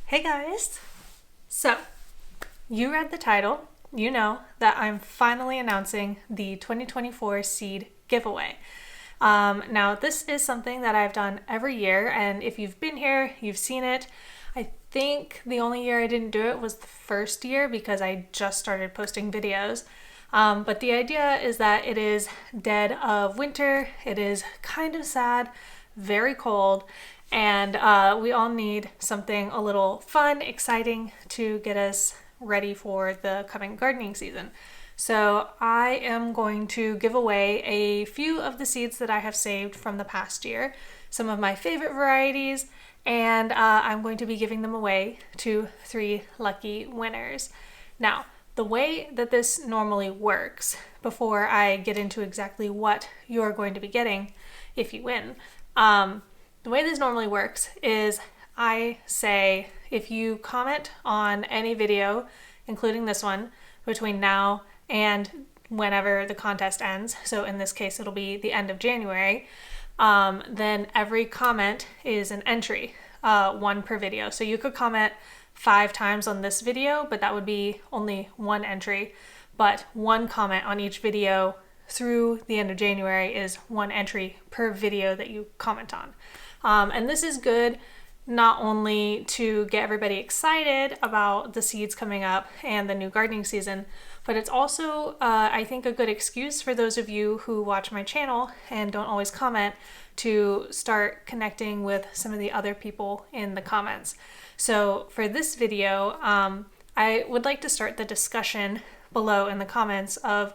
Hey guys! So, you read the title, you know that I'm finally announcing the 2024 seed giveaway. Now, this is something that I've done every year, and if you've been here, you've seen it. I think the only year I didn't do it was the first year because I just started posting videos. But the idea is that it is dead of winter, it is kind of sad, very cold, and we all need something a little fun, exciting to get us ready for the coming gardening season. So I am going to give away a few of the seeds that I have saved from the past year, some of my favorite varieties, and I'm going to be giving them away to 3 lucky winners. Now, the way that this normally works, before I get into exactly what you're going to be getting if you win, the way this normally works is I say if you comment on any video, including this one, between now and whenever the contest ends, so in this case it'll be the end of January, then every comment is an entry, one per video. So you could comment 5 times on this video, but that would be only one entry. But one comment on each video through the end of January is one entry per video that you comment on. And this is good not only to get everybody excited about the seeds coming up and the new gardening season, but it's also, I think, a good excuse for those of you who watch my channel and don't always comment to start connecting with some of the other people in the comments. So for this video, I would like to start the discussion below in the comments of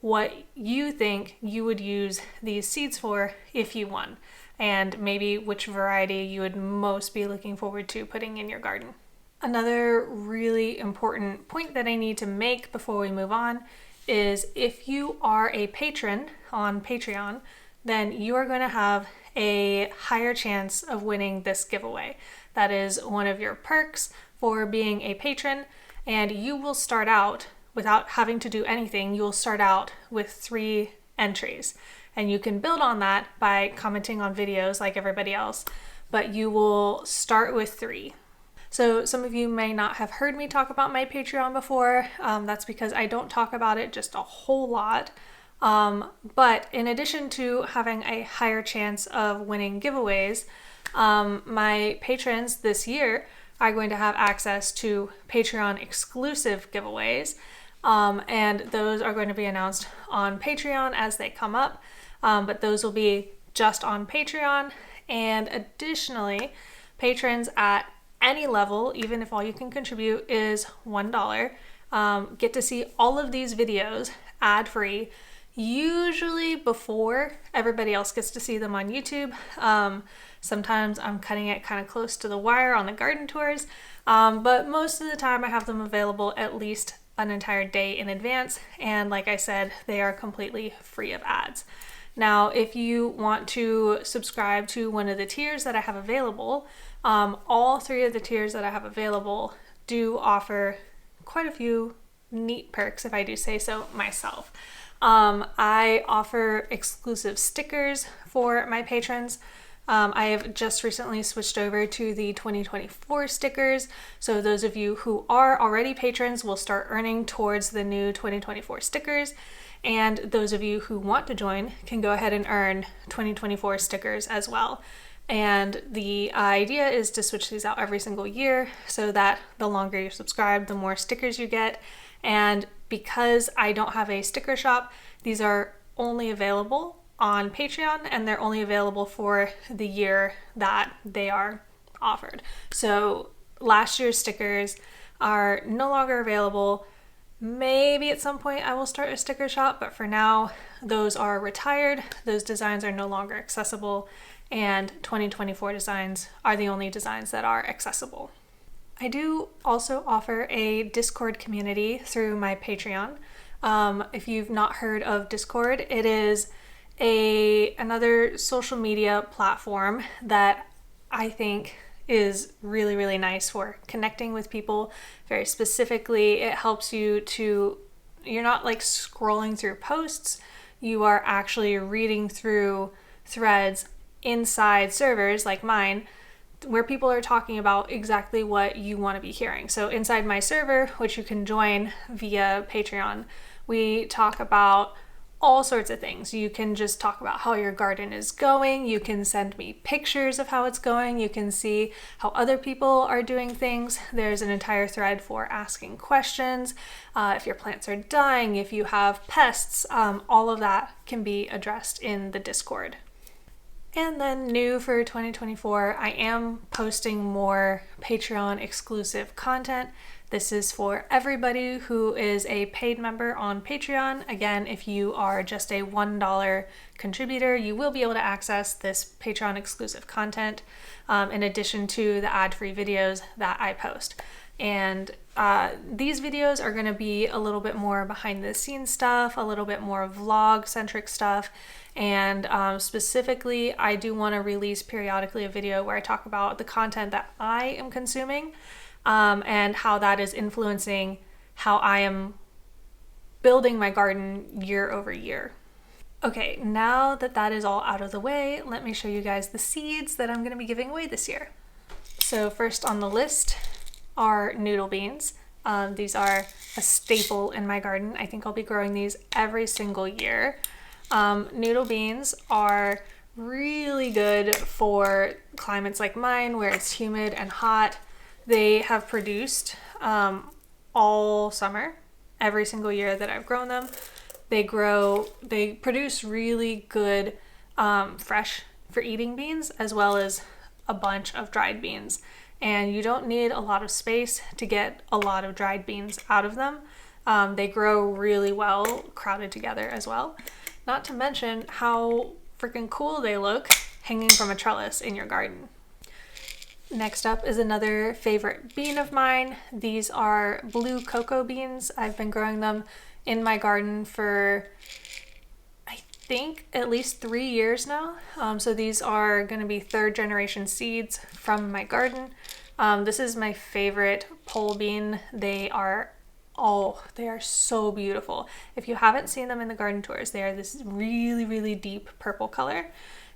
what you think you would use these seeds for if you won, and maybe which variety you would most be looking forward to putting in your garden. Another really important point that I need to make before we move on is if you are a patron on Patreon, then you are going to have a higher chance of winning this giveaway. That is one of your perks for being a patron, and you will start out without having to do anything. You'll start out with 3 entries, and you can build on that by commenting on videos like everybody else, but you will start with 3. So some of you may not have heard me talk about my Patreon before. That's because I don't talk about it just a whole lot. But in addition to having a higher chance of winning giveaways, my patrons this year are going to have access to Patreon exclusive giveaways. And those are going to be announced on Patreon as they come up. But those will be just on Patreon. And additionally, patrons at any level, even if all you can contribute is $1, get to see all of these videos ad-free, usually before everybody else gets to see them on YouTube. Sometimes I'm cutting it kind of close to the wire on the garden tours, but most of the time I have them available at least an entire day in advance, and like I said, they are completely free of ads. Now, if you want to subscribe to one of the tiers that I have available, all 3 of the tiers that I have available do offer quite a few neat perks, if I do say so myself. I offer exclusive stickers for my patrons. I have just recently switched over to the 2024 stickers, so those of you who are already patrons will start earning towards the new 2024 stickers, and those of you who want to join can go ahead and earn 2024 stickers as well. And the idea is to switch these out every single year so that the longer you're subscribed, the more stickers you get. And because I don't have a sticker shop, these are only available on Patreon, and they're only available for the year that they are offered. So last year's stickers are no longer available. Maybe at some point I will start a sticker shop, but for now, those are retired. Those designs are no longer accessible, and 2024 designs are the only designs that are accessible. I do also offer a Discord community through my Patreon. If you've not heard of Discord, it is another social media platform that I think is really, really nice for connecting with people. Very specifically, it helps you to, you're not like scrolling through posts, you are actually reading through threads inside servers like mine where people are talking about exactly what you want to be hearing. So inside my server, which you can join via Patreon, we talk about all sorts of things. You can just talk about how your garden is going. You can send me pictures of how it's going. You can see how other people are doing things. There's an entire thread for asking questions. If your plants are dying, if you have pests, all of that can be addressed in the Discord. And then new for 2024, I am posting more Patreon exclusive content. This is for everybody who is a paid member on Patreon. Again, if you are just a $1 contributor, you will be able to access this Patreon exclusive content in addition to the ad-free videos that I post. And these videos are going to be a little bit more behind the scenes stuff, a little bit more vlog centric stuff. And specifically, I do want to release periodically a video where I talk about the content that I am consuming and how that is influencing how I am building my garden year over year. Okay, now that that is all out of the way, let me show you guys the seeds that I'm going to be giving away this year. So first on the list are noodle beans. These are a staple in my garden. I think I'll be growing these every single year. Noodle beans are really good for climates like mine where it's humid and hot. They have produced all summer, every single year that I've grown them. They produce really good fresh for eating beans as well as a bunch of dried beans. And you don't need a lot of space to get a lot of dried beans out of them. They grow really well crowded together as well. Not to mention how freaking cool they look hanging from a trellis in your garden. Next up is another favorite bean of mine. These are blue cocoa beans. I've been growing them in my garden for I think at least 3 years now. So these are going to be 3rd generation seeds from my garden. This is my favorite pole bean. They are so beautiful. If you haven't seen them in the garden tours, they are this really, really deep purple color.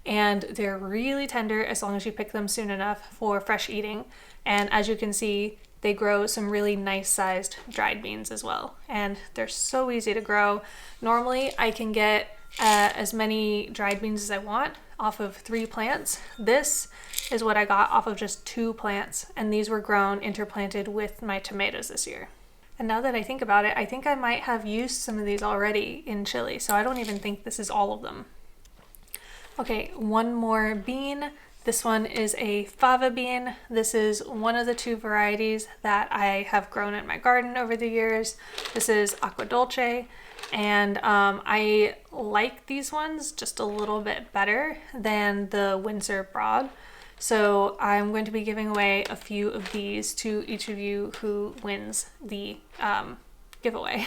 And they're really tender as long as you pick them soon enough for fresh eating. And as you can see, they grow some really nice sized dried beans as well. And they're so easy to grow. Normally I can get as many dried beans as I want off of 3 plants. This is what I got off of just 2 plants. And these were grown interplanted with my tomatoes this year. And now that I think about it, I think I might have used some of these already in chili. So I don't even think this is all of them. Okay, one more bean. This one is a fava bean. This is one of the 2 varieties that I have grown in my garden over the years. This is Acqua Dolce, and I like these ones just a little bit better than the Windsor Broad. So I'm going to be giving away a few of these to each of you who wins the giveaway.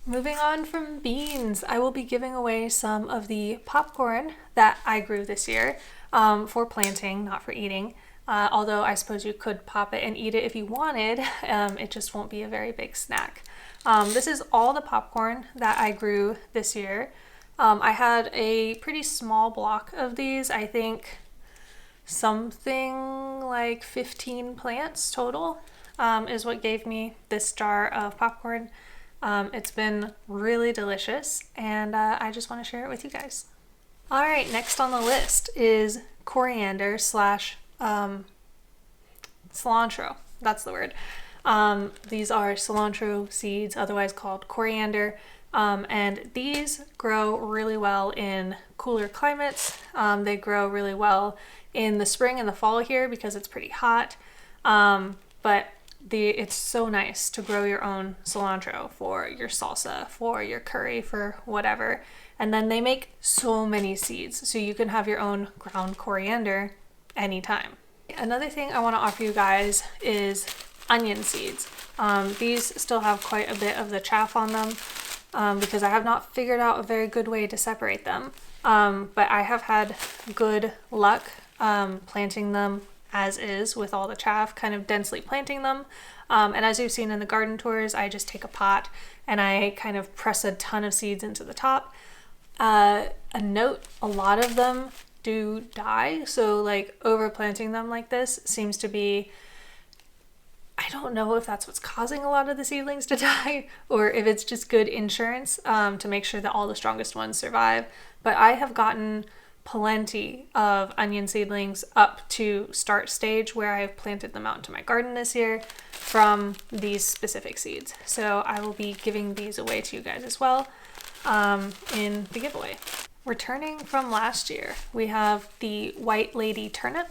Moving on from beans, I will be giving away some of the popcorn that I grew this year for planting, not for eating. Although I suppose you could pop it and eat it if you wanted, it just won't be a very big snack. This is all the popcorn that I grew this year. I had a pretty small block of these, I think something like 15 plants total is what gave me this jar of popcorn. It's been really delicious, and I just want to share it with you guys. All right, next on the list is coriander slash cilantro. That's the word. These are cilantro seeds, otherwise called coriander, and these grow really well in cooler climates. They grow really well in the spring and the fall here because it's pretty hot, but it's so nice to grow your own cilantro for your salsa, for your curry, for whatever. And then they make so many seeds, so you can have your own ground coriander anytime. Another thing I want to offer you guys is onion seeds. These still have quite a bit of the chaff on them because I have not figured out a very good way to separate them. But I have had good luck planting them as is with all the chaff, kind of densely planting them. And as you've seen in the garden tours, I just take a pot and I kind of press a ton of seeds into the top. A note, a lot of them do die, so like overplanting them like this seems to be, I don't know if that's what's causing a lot of the seedlings to die or if it's just good insurance to make sure that all the strongest ones survive. But I have gotten plenty of onion seedlings up to start stage where I have planted them out into my garden this year from these specific seeds. So I will be giving these away to you guys as well in the giveaway. Returning from last year, we have the White Lady turnip.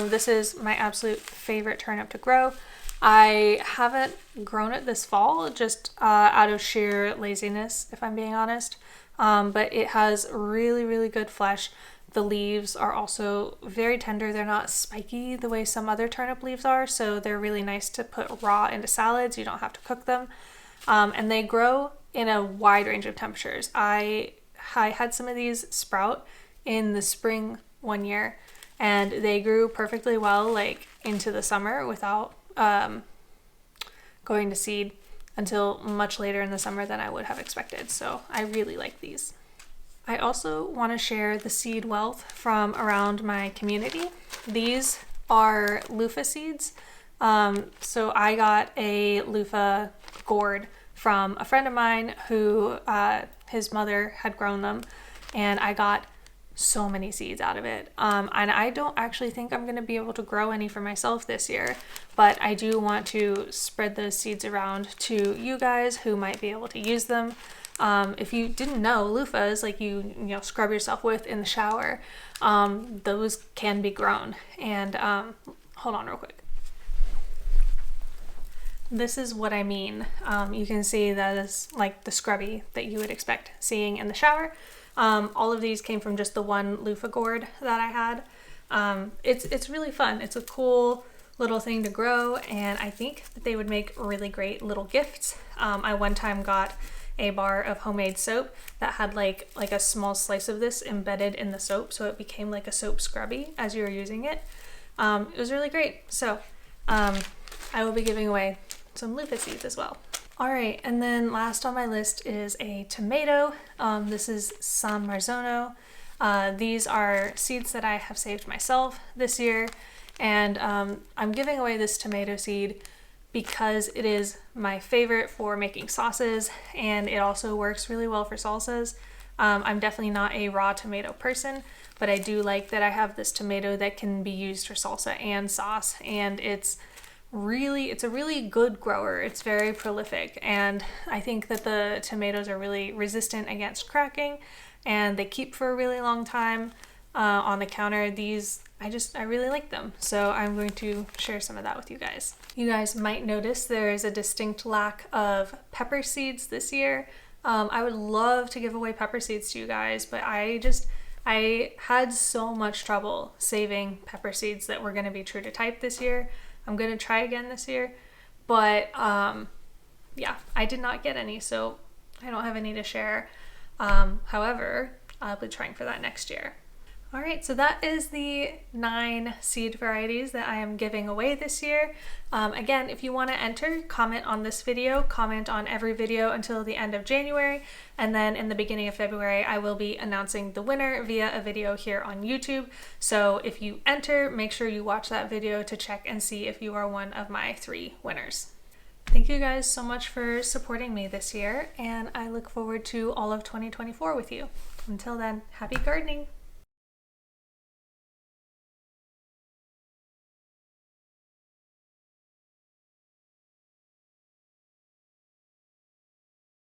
This is my absolute favorite turnip to grow. I haven't grown it this fall, just out of sheer laziness, if I'm being honest. But it has really, really good flesh. The leaves are also very tender. They're not spiky the way some other turnip leaves are, so they're really nice to put raw into salads. You don't have to cook them. And they grow in a wide range of temperatures. I had some of these sprout in the spring one year, and they grew perfectly well like into the summer without going to seed until much later in the summer than I would have expected. So I really like these. I also want to share the seed wealth from around my community. These are loofah seeds. So I got a loofah gourd from a friend of mine who his mother had grown them, and I got so many seeds out of it. And I don't actually think I'm going to be able to grow any for myself this year, but I do want to spread those seeds around to you guys who might be able to use them. If you didn't know, loofahs, like you scrub yourself with in the shower, those can be grown. And hold on real quick. This is what I mean. You can see that is like the scrubby that you would expect seeing in the shower. All of these came from just the one loofah gourd that I had. It's really fun. It's a cool little thing to grow, and I think that they would make really great little gifts. I one time got a bar of homemade soap that had like a small slice of this embedded in the soap, so it became like a soap scrubby as you were using it. It was really great. So I will be giving away some loofah seeds as well. All right, and then last on my list is a tomato. This is San Marzano. These are seeds that I have saved myself this year, and I'm giving away this tomato seed because it is my favorite for making sauces, and it also works really well for salsas. I'm definitely not a raw tomato person, but I do like that I have this tomato that can be used for salsa and sauce, and it's a really good grower. It's very prolific, and I think that the tomatoes are really resistant against cracking, and they keep for a really long time on the counter. These, I really like them, so I'm going to share some of that with you guys. You guys might notice there is a distinct lack of pepper seeds this year. I would love to give away pepper seeds to you guys, but I had so much trouble saving pepper seeds that were going to be true to type this year. I'm going to try again this year, but yeah, I did not get any, so I don't have any to share. However, I'll be trying for that next year. All right, so that is the 9 seed varieties that I am giving away this year. Again, if you want to enter, comment on this video, comment on every video until the end of January, and then in the beginning of February, I will be announcing the winner via a video here on YouTube. So if you enter, make sure you watch that video to check and see if you are one of my 3 winners. Thank you guys so much for supporting me this year, and I look forward to all of 2024 with you. Until then, happy gardening!